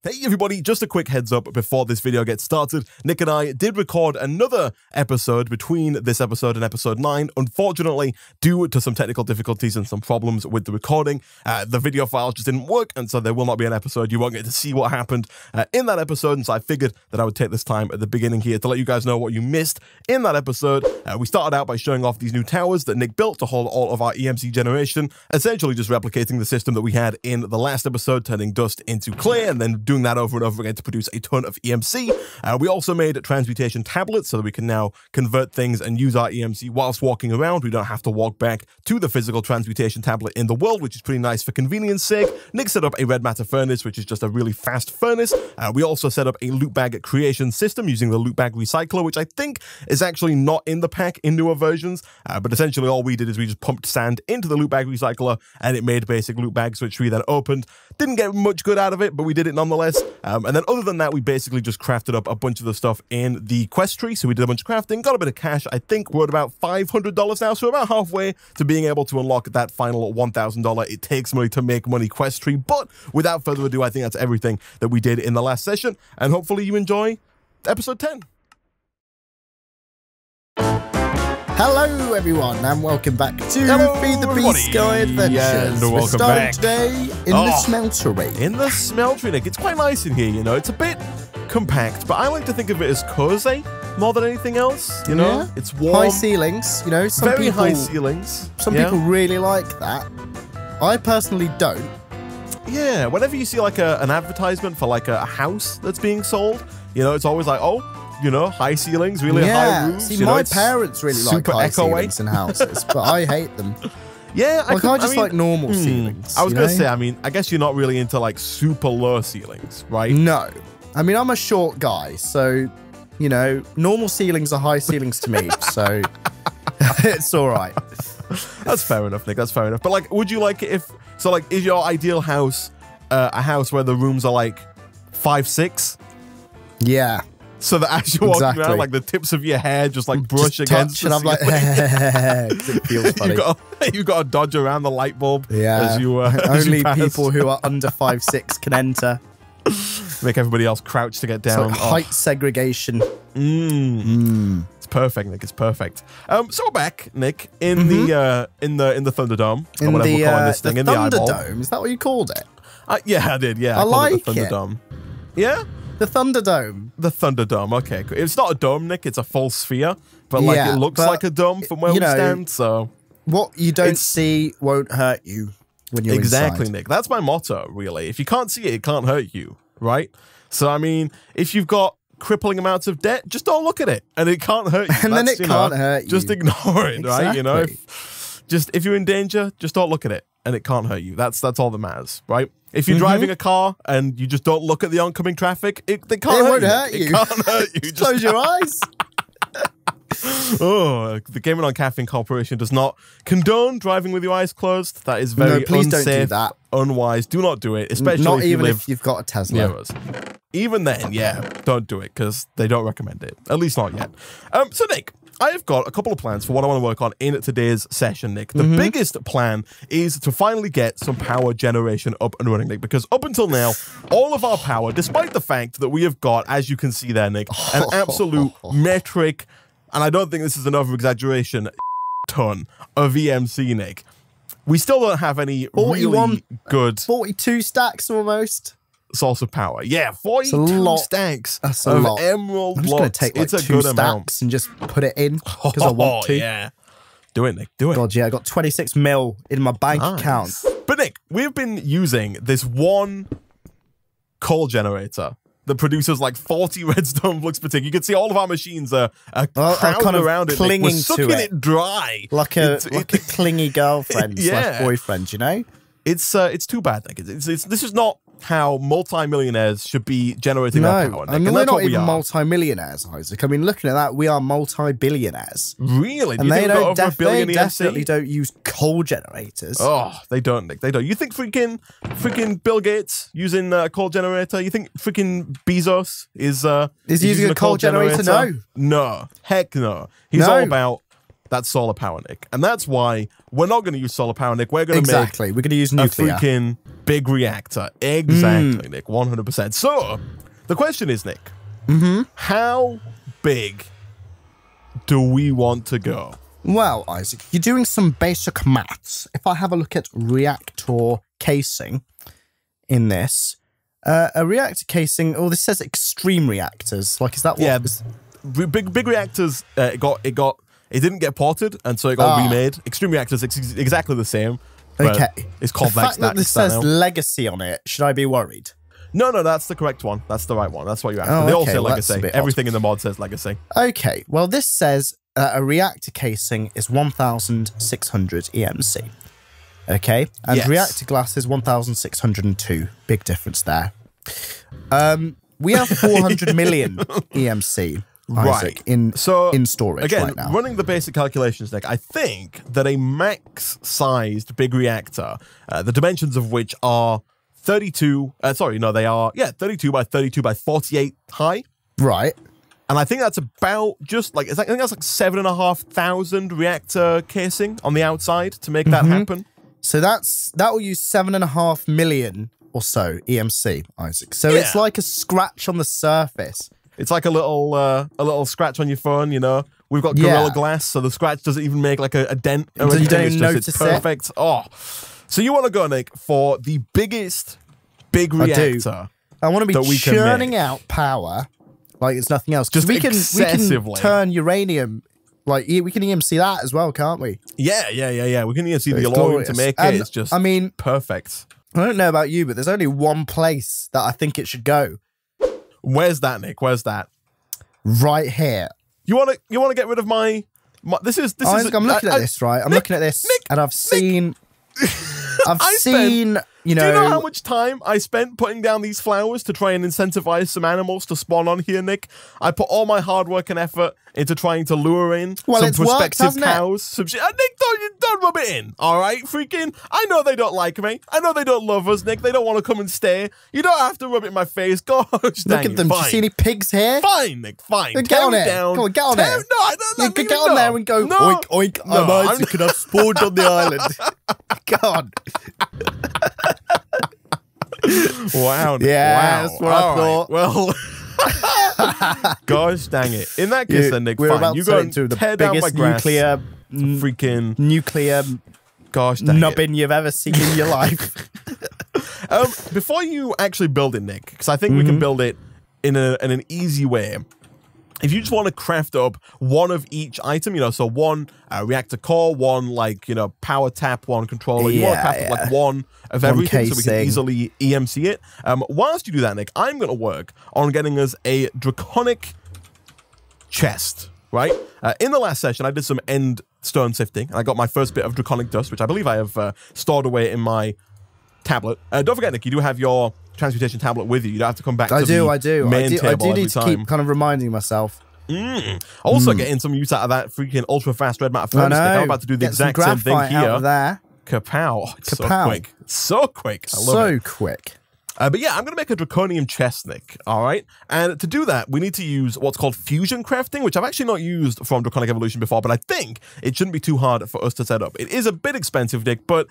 Hey everybody, just a quick heads up before this video gets started. Nick and I did record another episode between this episode and episode 9. Unfortunately, due to some technical difficulties and some problems with the recording, the video file just didn't work, and so there will not be an episode. You won't get to see what happened in that episode, and so I figured that I would take this time at the beginning here to let you guys know what you missed in that episode. We started out by showing off these new towers that Nick built to hold all of our Emc Generation, essentially just replicating the system that we had in the last episode, turning dust into clay, and then doing that over and over again to produce a ton of EMC. We also made transmutation tablets so that we can now convert things and use our EMC whilst walking around. We don't have to walk back to the physical transmutation tablet in the world, which is pretty nice for convenience sake. Nick set up a red matter furnace, which is just a really fast furnace. We also set up a loot bag creation system using the loot bag recycler, which I think is actually not in the pack in newer versions, but essentially all we did is we just pumped sand into the loot bag recycler and it made basic loot bags, which we then opened. Didn't get much good out of it, but we did it nonetheless. And then other than that, we basically just crafted up a bunch of the stuff in the quest tree. So we did a bunch of crafting, got a bit of cash. I think we're at about $500 now. So we're about halfway to being able to unlock that final $1,000 it takes money to make money quest tree. But without further ado, I think that's everything that we did in the last session. And hopefully you enjoy episode 10. Hello everyone and welcome back to Feed the Beast Guy Adventures. Yeah, we're starting today in the smeltery. In the smeltery, Nick. It's quite nice in here, you know. It's a bit compact, but I like to think of it as cozy more than anything else, you know. Yeah. It's warm. High ceilings, you know. Very high ceilings. Some people really like that. I personally don't. Yeah, whenever you see like an advertisement for like a house that's being sold, you know, it's always like, oh, you know, high ceilings, really high roofs. See, my parents really like high ceilings in houses, but I hate them. Yeah, I just like normal ceilings. I was going to say, I mean, I guess you're not really into like super low ceilings, right? No. I mean, I'm a short guy, so, you know, normal ceilings are high ceilings to me, so it's all right. That's fair enough, Nick. That's fair enough. But like, would you like it if, so like, is your ideal house a house where the rooms are like 5'6"? Yeah. So that as you're walking around, like the tips of your hair just like brush against and I'm like, it feels funny. You've got to dodge around the light bulb. Yeah. As you, only people who are under 5'6" can enter. Make everybody else crouch to get down. Like height segregation. It's perfect, Nick. It's perfect. So we're back, Nick, in the Thunderdome, or whatever we're calling this thing, in the eyeball. Thunderdome? Is that what you called it? Yeah, I did. Yeah, I like it the Thunderdome. Yeah. The Thunderdome. The Thunderdome. Okay, cool. It's not a dome, Nick. It's a full sphere, but like it looks like a dome from where we stand. So what you don't see won't hurt you when you're inside. Nick. That's my motto, really. If you can't see it, it can't hurt you, right? So I mean, if you've got crippling amounts of debt, just don't look at it, and it can't hurt you. And then it can't hurt you. Just ignore it, right? You know, if you're in danger, just don't look at it, and it can't hurt you. That's all that matters, right? If you're driving a car and you just don't look at the oncoming traffic, it won't hurt you. It can't hurt you. Just close your eyes. Oh, the GamingOnCaffeine Corporation does not condone driving with your eyes closed. That is very please unsafe, don't do that. Unwise. Do not do it, especially not if even you live if you've got a Tesla. Even then, yeah, don't do it because they don't recommend it. At least not yet. So Nick, I have got a couple of plans for what I want to work on in today's session, Nick. The biggest plan is to finally get some power generation up and running, Nick, because up until now, all of our power, despite the fact that we have got, as you can see there, Nick, an absolute metric, and I don't think this is an over-exaggeration, ton of EMC, Nick. We still don't have any really good 42 stacks almost. Source of power. Yeah, 42 stacks of emerald blocks. I'm just going to take like 2 stacks and just put it in because I want to. Yeah. Do it, Nick. Do it. God, yeah, I got 26 mil in my bank account. But Nick, we've been using this one coal generator that produces like 40 redstone blocks per tick. You can see all of our machines are crowded kind of around it. We're sucking it dry. Like a clingy girlfriend slash boyfriend, you know? It's too bad, Nick. This is not how multi-millionaires should be generating their power, Nick. And we're not even multi-millionaires, Isaac. I mean, looking at that, we are multi-billionaires. Really? And they definitely don't use coal generators. Oh, they don't, Nick. They don't. You think freaking Bill Gates using a coal generator? You think freaking Bezos is using a coal generator? No. No. Heck no. He's all about that's solar power, Nick. And that's why we're not going to use solar power, Nick. We're going to make we're going to use nuclear. A freaking big reactor. Exactly, Nick. 100%. So, the question is, Nick, how big do we want to go? Well, Isaac, you're doing some basic maths. If I have a look at reactor casing in this, a reactor casing, oh, this says extreme reactors. Like, is that what? Yeah, big reactors, it didn't get ported, and so it got remade. Extreme reactors, exactly the same. Okay. It's called the fact that this says legacy on it, should I be worried? No, that's the correct one. That's the right one. That's what you're asking. They all say legacy. Everything in the mod says legacy. Okay, well, this says a reactor casing is 1,600 EMC. Okay, and reactor glass is 1,602. Big difference there. We have 400 million EMC, Isaac, in storage again, right now. Running the basic calculations, Nick, I think that a max-sized big reactor, the dimensions of which are 32, they are 32 by 32 by 48 high. Right. And I think that's about just like, I think that's like 7,500 reactor casing on the outside to make that happen. So that will use 7.5 million or so EMC, Isaac. So it's like a scratch on the surface. It's like a little scratch on your phone, you know. We've got Gorilla Glass, so the scratch doesn't even make like a dent or anything. You don't even notice it's perfect. Oh. So you want to go, Nick, for the biggest big reactor. I want to be churning out power like it's nothing else. Because we can turn uranium, like we can EMC that as well, can't we? Yeah. We can EMC the Elorium to make it. It's just perfect. I don't know about you, but there's only one place that I think it should go. Where's that, Nick? Where's that? Right here. You want to get rid of my this is I'm looking at this, right? I'm looking at this, and I've seen you know. Do you know how much time I spent putting down these flowers to try and incentivize some animals to spawn on here, Nick? I put all my hard work and effort into trying to lure in some prospective cows. Nick, don't rub it in, all right? Freaking, I know they don't like me. I know they don't love us, Nick. They don't want to come and stay. You don't have to rub it in my face. Gosh, look at them. Do you see any pigs here? Fine, Nick, fine. Get on it. Come on, get on there. No, I don't get on there and go, oink, oink, I'm Isaac and I've spawned on the island. God. Wow. Yeah, that's what I thought. Well, gosh dang it. In that case, then, Nick, fine. You go to tear down my grass. Nuclear gosh dang nubbin you've ever seen in your life. Before you actually build it, Nick, because I think we can build it in an easy way. If you just want to craft up one of each item, you know, so one reactor core, one power tap, one controller, you want to craft up like one of everything so we can easily EMC it. Whilst you do that, Nick, I'm going to work on getting us a Draconic chest, right? In the last session, I did some end stone sifting, and I got my first bit of Draconic Dust, which I believe I have stored away in my tablet. Don't forget, Nick, you do have your transmutation tablet with you. You don't have to come back to the main table I do need to time. keep kind of reminding myself. Also getting some use out of that freaking ultra fast red matter furnace. I'm about to do the exact same thing here. Out of there. Kapow. So quick. So quick. I love it. So quick. But yeah, I'm going to make a Draconium chest, Nick. All right. And to do that, we need to use what's called fusion crafting, which I've actually not used from Draconic Evolution before, but I think it shouldn't be too hard for us to set up. It is a bit expensive, Nick, but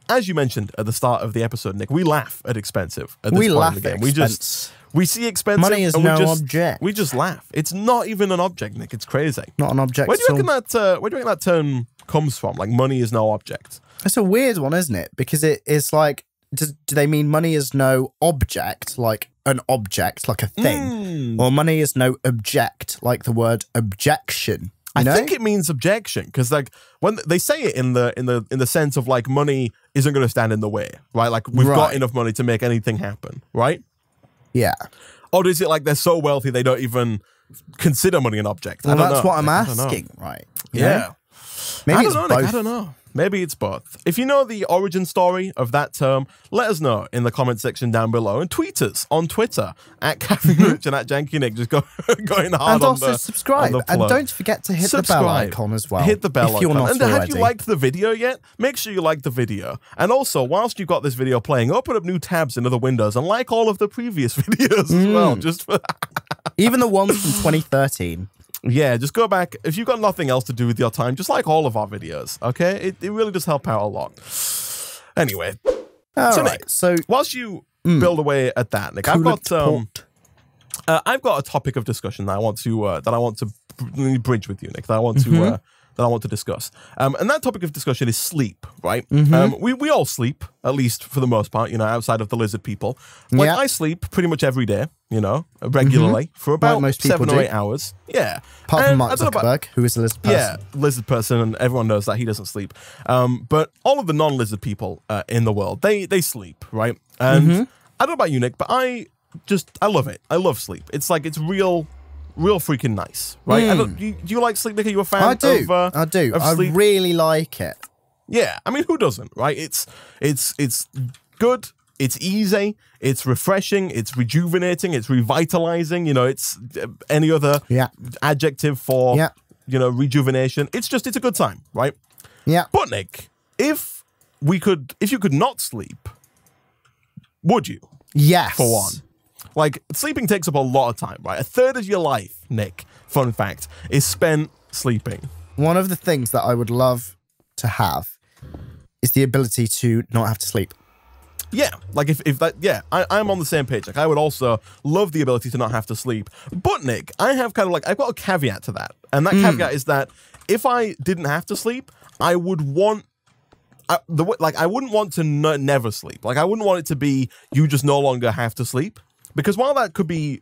as you mentioned at the start of the episode, Nick, we laugh at expensive at this point in the game. We see expensive. Money is no object. We just laugh. It's not even an object, Nick. It's crazy. Not an object. Where do you reckon that term comes from? Like, money is no object. It's a weird one, isn't it? Because it's like, do they mean money is no object, like an object, like a thing, or money is no object, like the word objection? I think it means objection, because like when they say it in the sense of like money isn't going to stand in the way, right? Like we've got enough money to make anything happen, right? Yeah. Or is it like they're so wealthy they don't even consider money an object? Well, that's what I'm asking, right? Yeah. Maybe it's both. I don't know. Maybe it's both. If you know the origin story of that term, let us know in the comment section down below, and tweet us on Twitter at CaffeineRich and at JankyNick. Just going hard and also subscribe, and don't forget to hit the bell icon as well. Hit the bell icon. And have you liked the video yet? Make sure you like the video. And also, whilst you've got this video playing, open up new tabs in other windows and like all of the previous videos as well. Just for even the ones from 2013. Yeah, just go back. If you've got nothing else to do with your time, just like all of our videos, okay? It really does help out a lot. Anyway. Nick, so whilst you build away at that, Nick, I've got a topic of discussion that I want to bridge with you, Nick, that I want to discuss. And that topic of discussion is sleep, right? We all sleep, at least for the most part, you know, outside of the lizard people. Like, I sleep pretty much every day, you know, regularly for about most 7 or 8 hours. Yeah. Apart from Mark Zuckerberg, who is a lizard person. Yeah, lizard person, and everyone knows that he doesn't sleep. But all of the non-lizard people in the world, they sleep, right? And I don't know about you, Nick, but I love it. I love sleep. It's like, it's real freaking nice, right? Do you like sleep, Nick? Are you a fan I do. Of sleep? I really like it. Yeah, I mean, who doesn't, right? It's good, it's easy, it's refreshing, it's rejuvenating, it's revitalizing, you know, it's any other adjective for, you know, rejuvenation. It's a good time, right? Yeah. But Nick, if you could not sleep, would you? Yes. For one. Like, sleeping takes up a lot of time, right? A third of your life, Nick, fun fact, is spent sleeping. One of the things that I would love to have is the ability to not have to sleep. Yeah, like I'm on the same page. Like, I would also love the ability to not have to sleep. But Nick, I have kind of like, I've got a caveat to that. And that caveat is that if I didn't have to sleep, I would want, I wouldn't want to never sleep. Like, I wouldn't want it to be, you just no longer have to sleep. Because while that could be,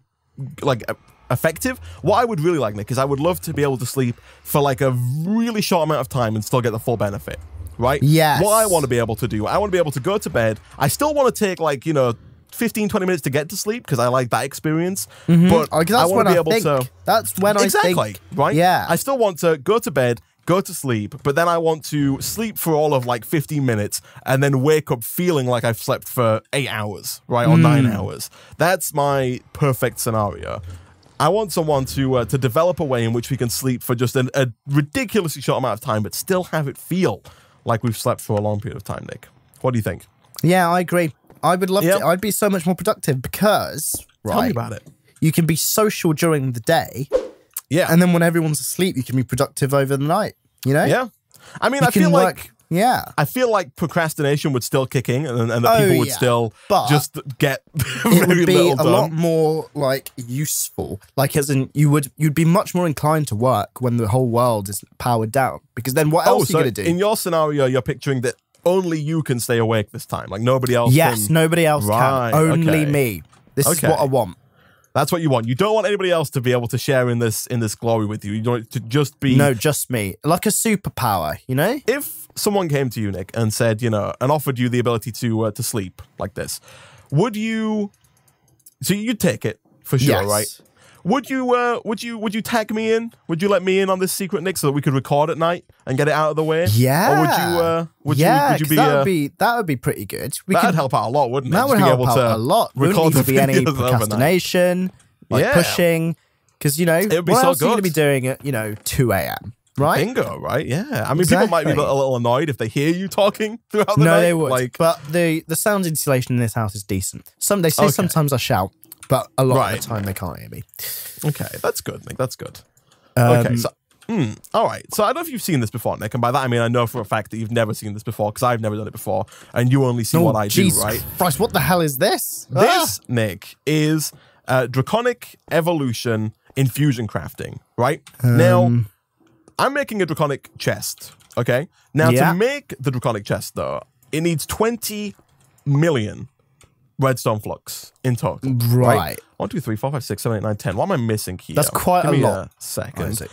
like, effective, what I would really like, Nick, is I would love to be able to sleep for, like, a really short amount of time and still get the full benefit, right? Yes. What I want to be able to do, I want to be able to go to bed. I still want to take, like, you know, 15, 20 minutes to get to sleep because I like that experience. But I want to be able to... That's when I think... Exactly, right? Yeah. I still want to go to bed, go to sleep, but then I want to sleep for all of like 15 minutes and then wake up feeling like I've slept for 8 hours, right? Or 9 hours. That's my perfect scenario. I want someone to develop a way in which we can sleep for just a ridiculously short amount of time, but still have it feel like we've slept for a long period of time, Nick. What do you think? Yeah, I agree. I would love to. I'd be so much more productive because, Tell me about it. You can be social during the day. Yeah. And then when everyone's asleep, you can be productive over the night, you know? Yeah. I mean, I feel like... Yeah. I feel like procrastination would still kick in and that people would still just get it would be a lot more, like, useful. Like, as in, you'd be much more inclined to work when the whole world is powered down. Because then what else are you going to do? In your scenario, you're picturing that only you can stay awake this time. Like, nobody else can. Yes, nobody else can. Only me. This is what I want. That's what you want. You don't want anybody else to be able to share in this glory with you. You want it to just be... No, just me. Like a superpower, you know? If someone came to you, Nick, and said, you know, and offered you the ability to sleep like this, would you... So you'd take it, for sure, right? Would you tag me in? Would you let me in on this secret, Nick, so that we could record at night and get it out of the way? Yeah. Or would you be... that would be pretty good. That'd help out a lot, wouldn't it? That would help out a lot. There wouldn't need to be any procrastination, like pushing, because, you know, what else are you going to be doing at, you know, 2 a.m., right? Bingo, right? Yeah. I mean, people might be a little annoyed if they hear you talking throughout the night. No, they would. Like, but the sound insulation in this house is decent. They say sometimes I shout, but a lot of the time they can't hear me. Okay, that's good, Nick. That's good. Okay, so all right. So I don't know if you've seen this before, Nick, and by that I mean I know for a fact that you've never seen this before because I've never done it before, and you only see what I do, right? Christ, what the hell is this? This, Nick, is Draconic Evolution Infusion crafting, right? Now, I'm making a Draconic chest, okay? Now, to make the Draconic chest, though, it needs 20 million redstone flux in total. Right. 1, 2, 3, 4, 5, 6, 7, 8, 9, 10. What am I missing here? That's quite a lot. Give me a second. Isaac.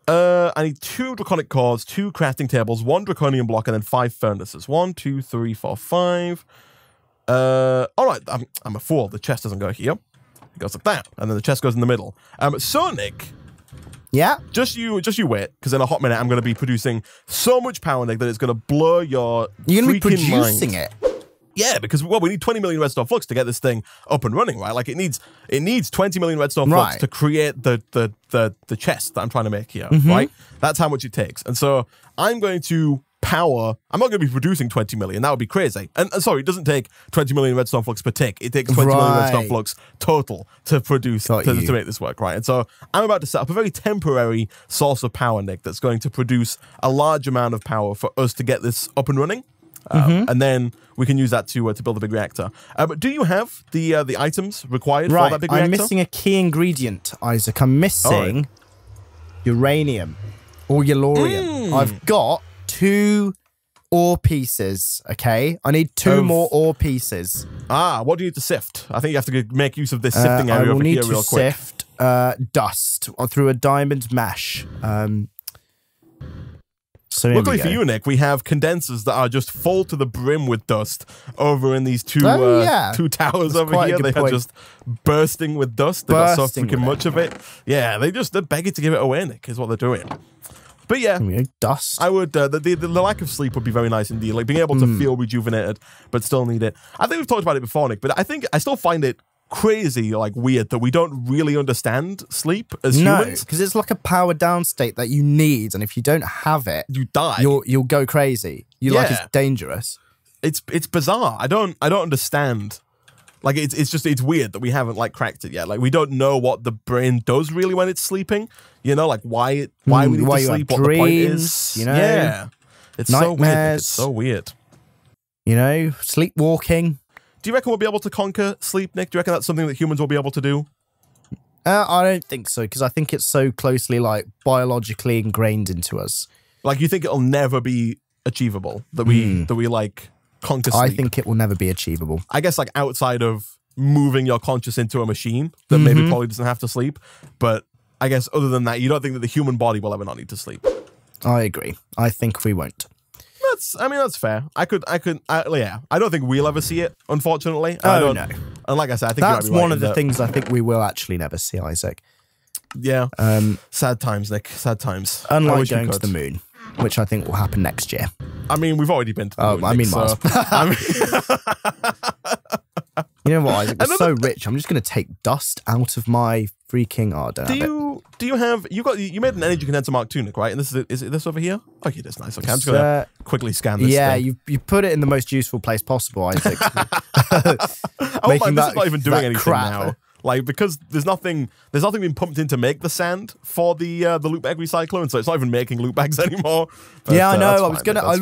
I need 2 Draconic cores, 2 crafting tables, 1 Draconian block, and then 5 furnaces. 1, 2, 3, 4, 5. All right, I'm a fool. The chest doesn't go here. It goes like that, and then the chest goes in the middle. So, Nick... Yeah? Just you wait, because in a hot minute, I'm going to be producing so much power, Nick, that it's going to blow your You're going to be freaking producing mind. it? Yeah, because, well, we need 20 million redstone flux to get this thing up and running, right? Like, it needs 20 million redstone flux to create the chest that I'm trying to make here, right? That's how much it takes. And so I'm going to power. I'm not going to be producing 20 million. That would be crazy. And sorry, it doesn't take 20 million redstone flux per tick. It takes 20 million redstone flux total to produce, to make this work, right? And so I'm about to set up a very temporary source of power, Nick, that's going to produce a large amount of power for us to get this up and running. And then we can use that to build a big reactor. But do you have the items required for that big reactor? I'm missing a key ingredient, Isaac. I'm missing uranium or yellorium. I've got 2 ore pieces, okay? I need 2 more ore pieces. What do you need to sift? I think you have to make use of this sifting area over here real quick. I will need to sift dust through a diamond mesh. So luckily for you, Nick, we have condensers that are just full to the brim with dust over in these 2 towers over here. They are just bursting with dust. They've got so freaking much of it. Yeah, they're begging to give it away, Nick, is what they're doing. But yeah, dust. I would the lack of sleep would be very nice indeed, like being able to feel rejuvenated but still need it. I think we've talked about it before, Nick, but I still find it crazy, like weird, that we don't really understand sleep as humans. Because it's like a powered down state that you need, and if you don't have it, you die. You'll go crazy. Like it's dangerous. It's bizarre. I don't understand. Like it's weird that we haven't like cracked it yet. Like we don't know what the brain does really when it's sleeping. You know, like why we need to sleep, what the point is. You know, yeah, it's so weird. It's so weird. You know, sleepwalking. Do you reckon we'll be able to conquer sleep, Nick? Do you reckon that's something that humans will be able to do? I don't think so, because I think it's so closely like biologically ingrained into us. Like you think it'll never be achievable that we like conquer sleep? I think it will never be achievable. I guess like outside of moving your conscious into a machine that maybe probably doesn't have to sleep, but I guess other than that, you don't think that the human body will ever not need to sleep? I agree. I think we won't. That's fair. I don't think we'll ever see it, unfortunately. No. And like I said, I think that's one of the things I think we will actually never see, Isaac. Yeah. Sad times, Nick. Sad times. Unlike going to the moon, which I think will happen next year. I mean, we've already been to the moon. I mean, Mars. You know what, Isaac? I'm so rich. I'm just going to take dust out of my freaking you made an energy condenser Mark II, Nick, right? And is it this over here? Okay, that's nice. Okay, I'm just going to quickly scan this. Yeah, you put it in the most useful place possible, Isaac. This is not even doing anything now. Like, because there's nothing being pumped in to make the sand for the loop bag recycler, and so it's not even making loop bags anymore. But, yeah, I know.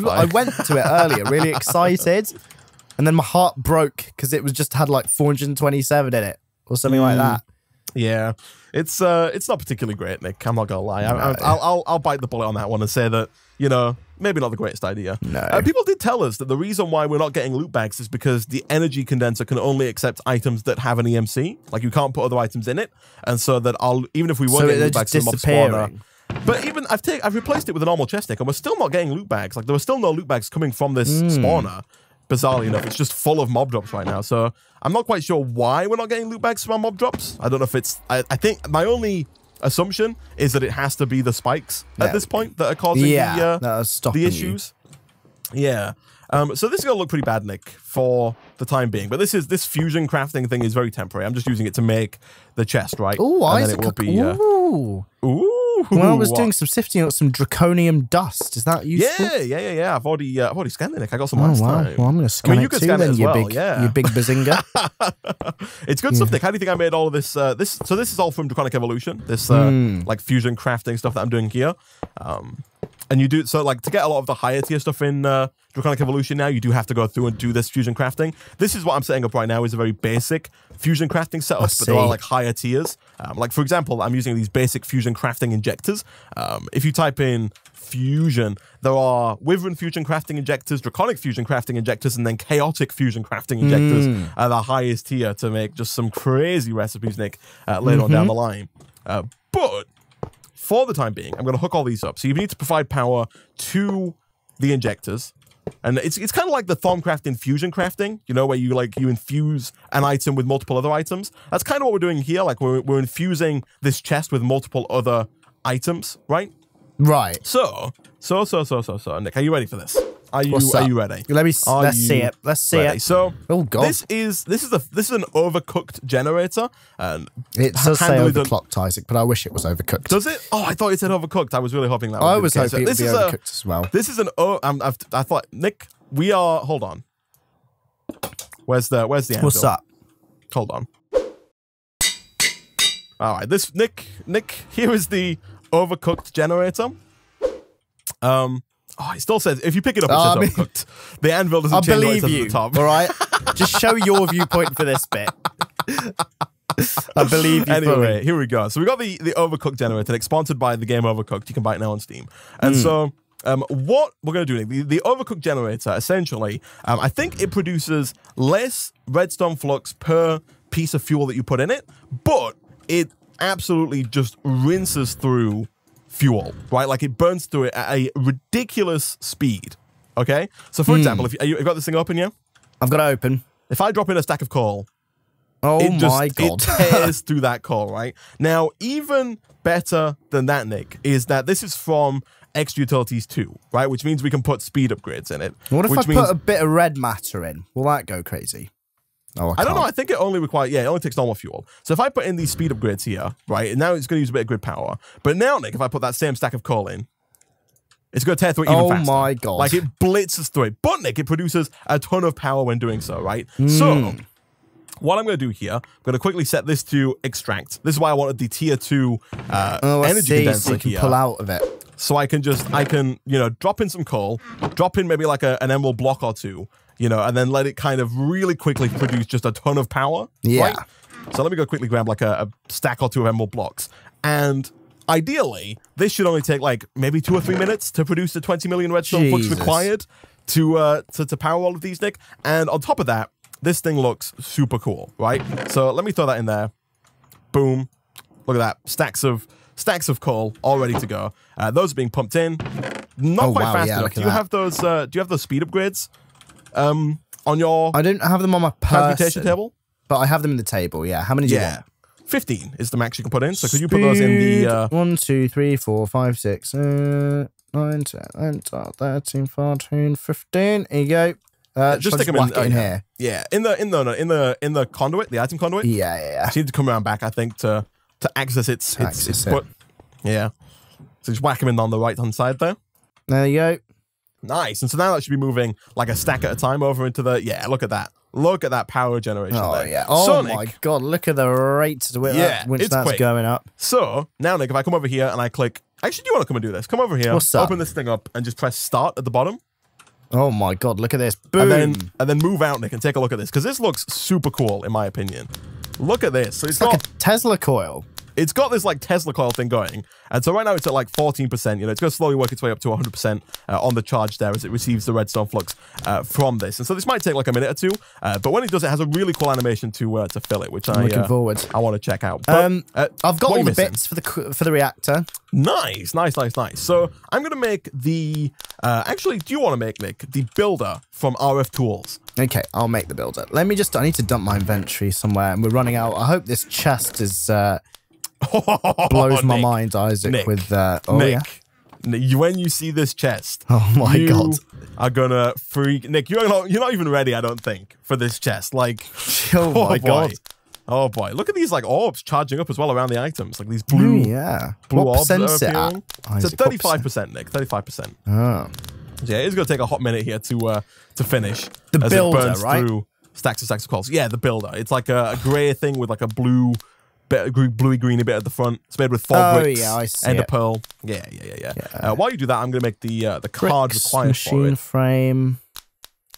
I went to it earlier, really excited, and then my heart broke because it was just had like 427 in it or something like that. Yeah, it's not particularly great, Nick. I'm not gonna lie. I'll bite the bullet on that one and say that, you know, maybe not the greatest idea. No. People did tell us that the reason why we're not getting loot bags is because the energy condenser can only accept items that have an EMC. Like you can't put other items in it, and so that even if we were getting loot bags in the mob spawner. But even I've replaced it with a normal chest, Nick, and we're still not getting loot bags. Like there were still no loot bags coming from this spawner. Bizarrely enough, it's just full of mob drops right now. So I'm not quite sure why we're not getting loot bags from our mob drops. I don't know if it's... I think my only assumption is that it has to be the spikes at this point that are causing the issues. You. Yeah. So this is going to look pretty bad, Nick, for the time being. But this fusion crafting thing is very temporary. I'm just using it to make the chest, right? Oh, Isaac. Ooh. Well, I was doing some sifting out some Draconian Dust. Is that useful? Yeah. I've already scanned it, Nick. I got some last time. Well, I'm going to scan it too then, you big bazinga. It's good stuff, Nick. How do you think I made all of this? So this is all from Draconic Evolution. This like fusion crafting stuff that I'm doing here. And you do so like to get a lot of the higher tier stuff in Draconic Evolution now, you do have to go through and do this fusion crafting. This is what I'm setting up right now is a very basic fusion crafting setup, but there are like higher tiers. Like for example, I'm using these basic fusion crafting injectors. If you type in fusion, there are Wyvern fusion crafting injectors, Draconic fusion crafting injectors, and then chaotic fusion crafting injectors are the highest tier to make just some crazy recipes, Nick, later on down the line. But for the time being, I'm going to hook all these up. So you need to provide power to the injectors. And it's kind of like the Thaumcraft Infusion crafting, you know, where you infuse an item with multiple other items. That's kind of what we're doing here. Like we're infusing this chest with multiple other items, right? Right. So, Nick, are you ready for this? Are you ready? Let's see it. Let's see it. So, oh god, this is an overcooked generator, and it does say overclocked, Isaac, but I wish it was overcooked. Does it? Oh, I thought it said overcooked. I was really hoping that. I was hoping it would be overcooked as well. This is an. I thought, Nick, we are. Hold on. Where's the anvil? What's up? Hold on. All right, this Nick. Here is the overcooked generator. Oh, it still says, if you pick it up, it says overcooked. The anvil doesn't change what it says at the top. All right? Just show your viewpoint for this bit. I believe you. Anyway, here we go. So we got the overcooked generator. It's sponsored by the game Overcooked. You can buy it now on Steam. And so what we're going to do, the overcooked generator, essentially, I think it produces less redstone flux per piece of fuel that you put in it, but it absolutely just rinses through fuel, right? Like it burns through it at a ridiculous speed. Okay, so for example, if you've got this thing open, yeah, I've got it open. If I drop in a stack of coal, my god, it tears through that coal, right? Now, even better than that, Nick, is that this is from Extra Utilities 2, right? Which means we can put speed upgrades in it. What if I put a bit of red matter in? Will that go crazy? Oh, I don't know. I think it only requires, it only takes normal fuel. So if I put in these speed upgrades here, right, and now it's going to use a bit of grid power. But now, Nick, if I put that same stack of coal in, it's going to tear through it even faster. Oh my god. Like it blitzes through it. But, Nick, it produces a ton of power when doing so, right? So what I'm going to do here, I'm going to quickly set this to extract. This is why I wanted the tier 2 energy condenser so you can pull out of it. So I can, drop in some coal, drop in maybe like an emerald block or two, and then let it kind of really quickly produce just a ton of power. Yeah. Right? So let me go quickly grab like a stack or two of emerald blocks. And ideally, this should only take like maybe 2 or 3 minutes to produce the 20 million redstone flux required to power all of these, Nick. And on top of that, this thing looks super cool, right? So let me throw that in there. Boom. Look at that. Stacks of coal all ready to go. Those are being pumped in. Not quite fast enough. Do you have those speed upgrades? On your I don't have them on my transmutation table, but I have them in the table. Yeah, how many do you want? 15 is the max you can put in. So could you put those in the 1, 2, 3, 4, 5, 6, 9, 10, 11, 12, 13, 14, 15. Here you go. Just stick them in here. Yeah, in the conduit, the item conduit. Yeah. You need to come around back, I think, to access its foot. Yeah. So just whack them in on the right hand side there. There you go. Nice. And so now that should be moving like a stack at a time over into the, look at that. Look at that power generation there. Yeah. Oh my god, look at the rate at which that's quick. Going up. So now, Nick, if I come over here and I click, actually, do you want to come and do this? Come over here, open this thing up and just press start at the bottom. Oh my god, look at this. Boom. And then move out, Nick, and take a look at this, because this looks super cool, in my opinion. Look at this. So it's like a Tesla coil. It's got this like Tesla coil thing going. And so right now it's at like 14%. It's going to slowly work its way up to 100% on the charge there as it receives the redstone flux from this. And so this might take like a minute or two. But when it does, it has a really cool animation to fill it, which I'm looking forward. I want to check out. But, I've got all the bits for the reactor. Nice. So I'm going to make the... actually, do you want to make, Nick, the builder from RF Tools? Okay, I'll make the builder. I need to dump my inventory somewhere, and we're running out. I hope this chest is... blows my mind, Isaac, Nick, with Nick, when you see this chest, god, are gonna freak. Nick, you're not even ready, I don't think, for this chest. Like, my god, oh boy, look at these like orbs charging up as well around the items, like these blue, blue what orbs that are appearing. It's at 35%, Nick, 35%. Oh. Yeah, it's gonna take a hot minute here to finish the as builder, it burns right? through stacks of coals. Yeah, the builder. It's like a grey thing with like a bluey greeny bit at the front. It's made with 4 bricks and a pearl. Yeah. While you do that, I'm going to make the card required for it. Machine frame.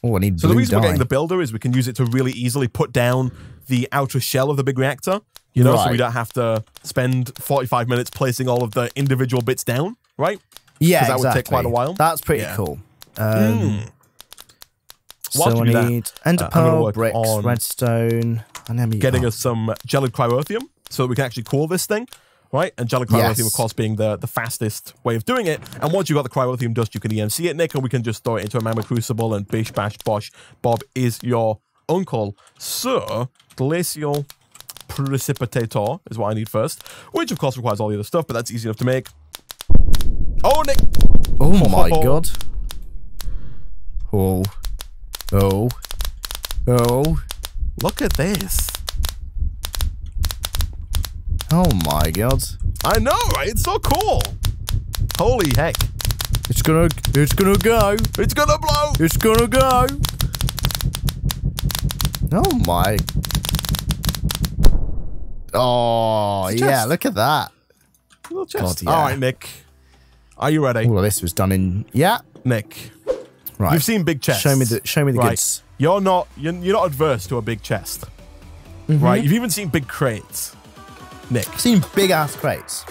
Oh, I need blue So the reason we're dye. getting the builder is we can use it to really easily put down the outer shell of the big reactor. So we don't have to spend 45 minutes placing all of the individual bits down, right? Yeah, that would take quite a while. That's pretty cool. So I need ender pearl, bricks, redstone, and getting us some gelid cryothium so that we can actually cool this thing, right? And gelid cryothium, of course, being the fastest way of doing it. And once you've got the cryothium dust, you can EMC it, Nick, and we can just throw it into a magma crucible, and bish, bash, bosh, Bob is your uncle. So, glacial precipitator is what I need first, which, of course, requires all the other stuff, but that's easy enough to make. Oh, Nick! Oh, my God. Oh. Oh. Oh. Look at this. Oh my god. I know, right? It's so cool. Holy heck. It's gonna go. It's gonna blow. It's gonna go. Oh my. Oh, yeah, look at that. Little chest. God, yeah. All right, Nick. Are you ready? Well, this was done in... Yeah. Nick. Right. You've seen big chests. Show me the right. goods. You're not adverse to a big chest. Right? You've even seen big crates. Nick. I've seen big-ass crates.